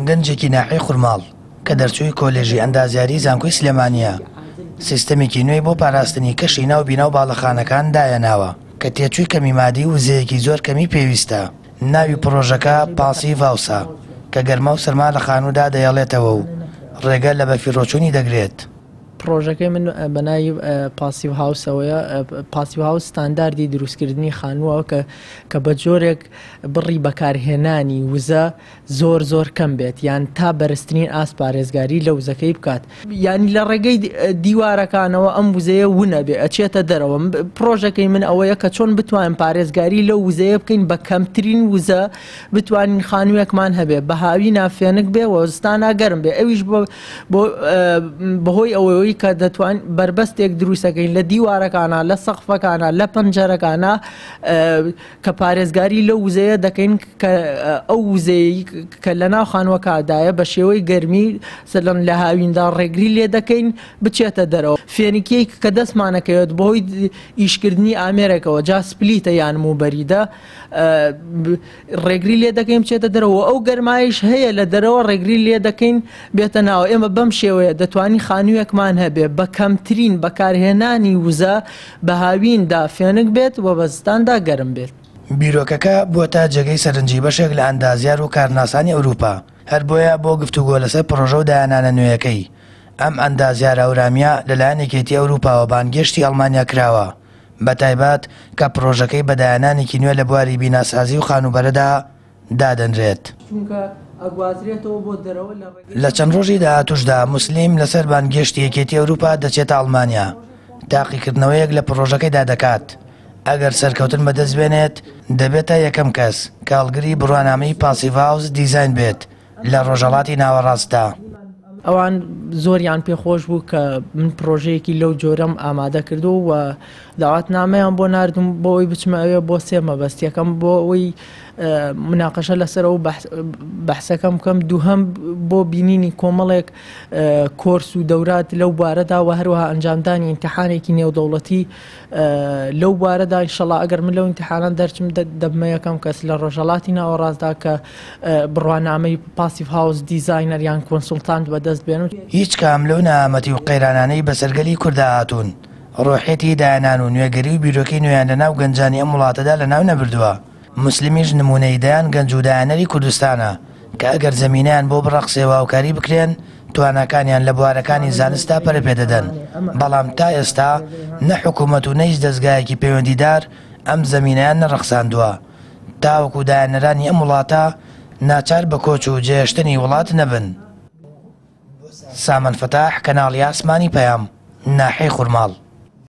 گەنجێکی ناحەی خورماڵ کە دەرچووی کۆلێژی ئەندازیاری زانکۆی سلێمانیە سیستەمێکی نوێی بۆ پاراستنی کەشی ناو بیناو باڵەخانەکان دایەناوە کە تێچووی کەمیمادی وزەیەکی زۆر کەمی پێویستە. ناوی پرۆژەکە پاسیڤ هاوسە کە گەرما و سەرما لە خانوودا دەیەڵێتەوە و ڕێگە لە بەفیڕۆچوونی دەگرێت. پرۆژەکەی من بەناوی پاسیڤ هاوسەوەیە. پاسیڤ هاوس ستانداردی دروستکردنی خانووە کە بە جۆرێک بڕی بەکارهێنانی وزە زۆر کەم بێت یان تا بەرزترین ئاست پارێزگاری لە وزەکەی بکات. ینی لە ڕێگەی دیوارەکانەوە ئەم وزەیە ونە بێ ئەچێتە دەرەوە. پرۆژەکەی من ئەوەیە کە چۆن بتوانین پارێزگاری لەو وزەیە بکەین بە کەمترین وزە بتوانین خانوویەکمان هەبێ بە هاوی نافێنک بێ وەزستانە گەرم بێ. ئەویش بەهۆی ئەوەی کە دەتوانین بربەستێک دروستەکەین لە دیوارەکانە لە سەقفەکانە لە پەنجەرەکانە کە پارێزگاری لە وزەیە دەکەین کە ئەو وزەیە کە لە ناو خانووەکەدایە بە شێوەی گەرمی سەلەن لە هاویندا ڕێگری لێ دەکەین بچێتە دەرەوە. فێنکیەی کە دەستمانەکەوێت بەهۆی ئیشکردنی ئامێرێکەوە جا سپلیتە یان موبەریدە ڕێگری لێ دەکەین بچێتە دەرەوە. ئەو گەرمایش هەیە لە دەرەوە ڕێگری لێ دەکەین بێتە ناوە. ئێمە بەم شێوەیە دەتوانین خانوویەکمان هەبێ بە کەمترین بەکارهێنانی وزە بە هاویندا فێنک بێت و بەزستاندا گەرم بێت. بیرۆکەکە بووە جێگەی سەرنجی بەشێک لە ئەندازیار و کارناسانی ئەوروپا. هەر بۆیە بۆ گفتوگۆ لەسەر پرۆژە و دایانانە نوێیەکەی ئەم ئەندازیارە ئەورامیە لەلایەن یەکێتی ئەوروپاوە بانگێشتی ئەڵمانیا کراوە بە تایبەت کە پرۆژەکەی بە دایانانێکی نوێ لە بواری بیناسازی و خانوبەرەدا دادەنرێت. لە چەند ڕۆژی داهاتووشدا موسلیم لەسەر بانگێشتی یەکێتی ئەوروپا دەچێتە ئەڵمانیا تاقیکردنەوەیەک لە پرۆژەکەیدا دەکات. ئەگەر سەرکەوتن بەدەست بێنێت دەبێتە یەکەم کەس کە هەڵگری بڕوانامەی پاسیڤ هاوس دیزاین بێت لە ڕۆژهەڵاتی ناوەڕاستدا. ئەوان زۆریان پێخۆش بوو کە من پرۆژەیەکی لەو جۆرەم ئامادە کردو و داواتنامەیان بۆ ناردم بۆ ئەوی بچمە ئەوێ بۆ سێ مەبەستیەکەم بۆ ئەوەی مناقەشە لەسەر ئەو بەحسەکەم بکەم، دووهەم بۆ بینینی کۆمەڵێک کۆرس و دەورات لەو بوارەدا و هەروەها ئەنجامدانی ئیمتیحانێکی نێودەوڵەتی لەو بوارەدا ئینشەڵا ئەگەر من لەو ئیمتیحانان دەرچم دەبمە یەکەم کەس لە ڕۆژهەڵاتی ناوەڕاستدا کە بڕوانامەی پاسیڤ هاوس دیزاینەر یان کۆنسڵتانت بەدەست بێنن. هیچ کام لەو نەهامەتی و قەیرانانەی بەسەرگەلی کووردا هاتوون ڕۆحێتی دایانان و نوێگەری و بیرۆکەی نوێیان لەناو گەنجانی ئەم وڵاتەدا لەناو نەبردووە. موسلیمیش نمونەی دایان گەنج و دایانەری کوردستانە کە ئەگەر زەمینیان بۆ بڕەقسێ و هاوکاری بکرێن تواناکانیان لە بوارەکانی زانستا پەرە پێدەدەن. بەڵام تا ئێستا نە حکوومەت و نەیش دەستگایەکی پەیوەندیدار ئەم زەمینەیان نەڕەخساندووە. تاوەکو دایانەرانی ئەم وڵاتە ناچار بە کۆچ و جێهێشتنی وڵات نەبن. سامان فتاح، کەناڵی ئاسمانی پەیام، ناحەی خورماڵ.